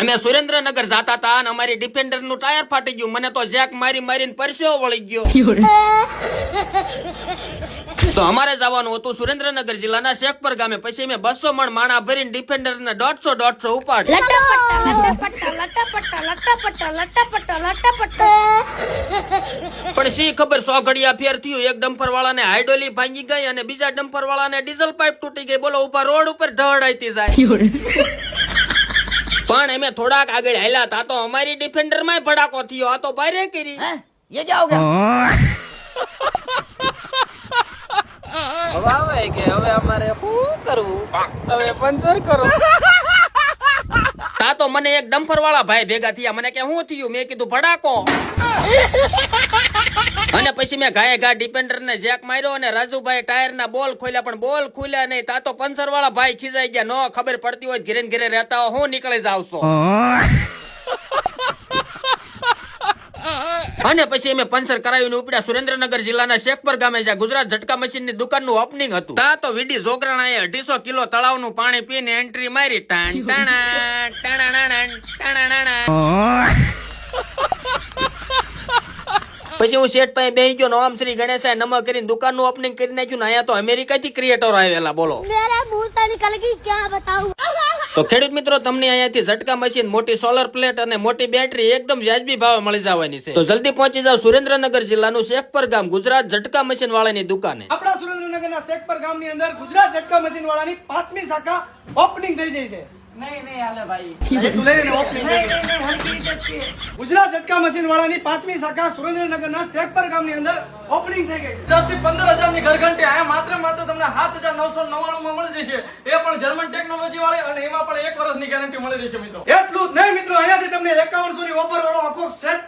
અમે સુરેન્દ્રનગર જાતા હતા અને અમારી ડિફેન્ડર નું ટાયર ફાટી ગયું. મને તો જેક મારી મારીને પરસેવો વળી ગયો. તો અમારે જવાનું હતું સુરેન્દ્રનગર જિલ્લાના શેખપર ગામે. પછી મેં 200 મણ માણા ભરીને ડિફેન્ડર ને 150 ઉપાડ. પણ સી ખબર 100 ઘડિયા ફેર થયું. એક ડમ્પર વાળાને હાઇડોલી ભાંગી ગઈ અને બીજા ડમ્પર વાળાને ડીઝલ પાઇપ તૂટી ગઈ. બોલો, ઉભા રોડ ઉપર ઢળાઈતી જાય. પણ અમે થોડાક આગળ હાલ્યા હતા તો અમારી ડિફેન્ડર માં ભડાકો થયો. આ તો બારે કરી. ये क्या हो गया? હવે આવે કે હવે અમારે શું કરવું? હવે પંચર કરો. તા તો મને એક ડમ્પર વાળા ભાઈ ભેગા થયા. મને કે શું થયું? મેં કીધું ભડાકો. અને પછી મેં ઘાએ ઘા ડિફેન્ડર ને જેક માર્યો અને રાજુભાઈ ટાયર ના બોલ ખોલ્યા, પણ બોલ ખુલ્યા નહીં. તા તો પંચર વાળા ભાઈ ખીજાઈ ગયા. નો ખબર પડતી હોય ઘેરે ઘેરે રહેતા હોય, હું નીકળી જાવશો. અને પછી અમે પંચર કરાવીને ઉપડ્યા સુરેન્દ્રનગર જિલ્લાના શેખપર ગામે, જ્યાં ગુજરાત ઝટકા મશીન ની દુકાન નું ઓપનિંગ હતું. તા તો વીડી જોગરાણાએ 250 કિલો તળાવનું પાણી પીને એન્ટ્રી મારી. ટાણ ટાણા ટાણા ટાણા. પછી હું શેઠ પાસે બેસી ગયો. ઓમ શ્રી ગણેશાય નમઃ કરીને દુકાન નું ઓપનિંગ કરી નાખ્યું. અહીંયા તો અમેરિકા થી ક્રિએટર આવેલા. બોલો, मेरा मुंह से निकल गई, क्या बताऊं? તો ખેડૂત મિત્રો, તમને અહીંયાથી ઝટકા મશીન, મોટી સોલર પ્લેટ અને મોટી બેટરી એકદમ વ્યાજબી ભાવે મળી જવાની છે. તો જલ્દી પહોંચી જાવ સુરેન્દ્રનગર જિલ્લાનું શેખપર ગામ, ગુજરાત ઝટકા મશીન વાળાની દુકાને. આપણા સુરેન્દ્રનગરના શેખપર ગામની અંદર ગુજરાત ઝટકા મશીન વાળાની 5મી શાખા ઓપનિંગ થઈ ગઈ છે. નહીં નહીં હાલે ભાઈ. એટલું લઈને opening થઈ ગઈ. ગુજરાત ઝટકા મશીન વાળાની 5મી શાખા સુરેન્દ્રનગરના શેખપર ગામની અંદર ઓપનિંગ થઈ ગઈ. 10 થી 15,000 ની ઘરઘંટી આ માત્ર તમને 7,999 માં મળી જશે. એ પણ જર્મન ટેકનોલોજી વાળી, અને એમાં પણ 1 વર્ષની ગેરંટી મળી રહેશે મિત્રો. એટલું જ નહીં મિત્રો, અહીંયાથી તમને 5100 ની ઓફર વાળો આખો સેટ.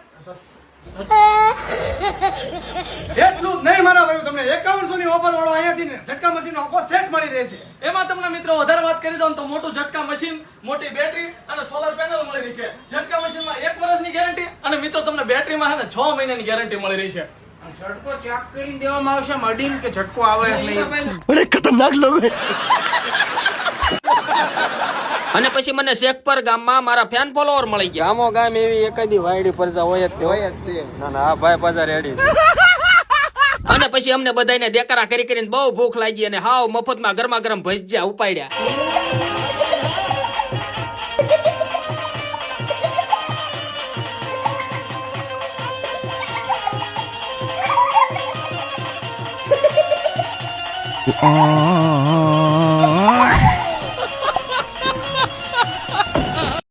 એટલું જ નહીં મારા ભાઈઓ, તમને 5100 ની ઓફર વાળો અહીંયાથી ઝટકા મશીન નો આખો સેટ મળી રહેશે. એમાં તમને મિત્રો વધારે વાત કરી દઉં તો મોટું ઝટકા મશીન, મોટી બેટરી અને સોલર પેનલ મળી રહેશે. ઝટકા મશીનમાં 1 વર્ષની ગેરંટી અને મિત્રો તમને બેટરીમાં છે ને 6 મહિનાની ગેરંટી મળી રહેશે. ઝટકો ચેક કરીને દેવામાં આવશે મડીન કે ઝટકો આવે એટલે. बड़े खतरनाक लोग हैं। અને પછી મને શેખપર ગામમાં મારા ફેન ફોલોવર મળી ગયા. ગામો ગામ એવી એકાદી વાયડી પરજા હોય જ તે. હોય જ તે. ના ના, આ ભાઈ પાછા રેડી. અને પછી અમને બધાને દેકારા કરી કરીને બહુ ભૂખ લાગી અને હાવ મફતમાં ગરમા ગરમ ભજીયા ઉપાડ્યા.